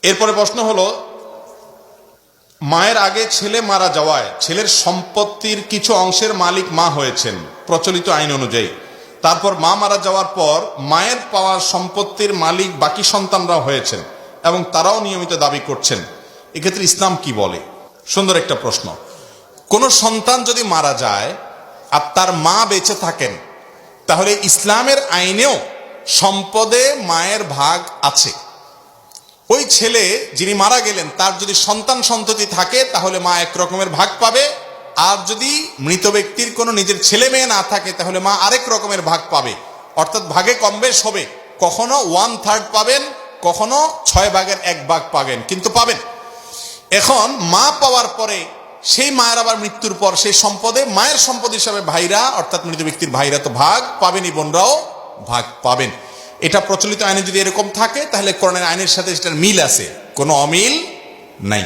এরপরে প্রশ্ন হলো, মায়ের আগে ছেলে মারা যাওয়ায় ছেলের সম্পত্তির কিছু অংশের মালিক মা হয়েছেন প্রচলিত আইন অনুযায়ী, তারপর মা মারা যাওয়ার পর মায়ের পাওয়া সম্পত্তির মালিক বাকি সন্তানরাও হয়েছেন এবং তারাও নিয়মিত দাবি করছেন, এক্ষেত্রে ইসলাম কি বলে? সুন্দর একটা প্রশ্ন। কোন সন্তান যদি মারা যায় আর তার মা বেঁচে থাকেন, তাহলে ইসলামের আইনেও সম্পদে মায়ের ভাগ আছে। ওই ছেলে যিনি মারা গেলেন তার যদি সন্তান সন্ততি থাকে তাহলে মা এক রকমের ভাগ পাবে, আর যদি মৃত ব্যক্তির কোনো নিজের ছেলে মেয়ে না থাকে তাহলে মা আরেক রকমের ভাগ পাবে। অর্থাৎ ভাগে কম বেশ হবে, কখনো 1/3 পাবেন, কখনো 6/1 পাবেন, কিন্তু পাবেন। এখন মা পাওয়ার পরে সেই মায়ের আবার মৃত্যুর পর সেই সম্পদে মায়ের সম্পদ হিসাবে ভাইরা, অর্থাৎ মৃত ব্যক্তির ভাইরা তো ভাগ পাবেনই, বোনরাও ভাগ পাবেন। এটা প্রচলিত আইনে যদি এরকম থাকে তাহলে কোরআনের আইনের সাথে সেটার মিল আছে, কোনো অমিল নাই।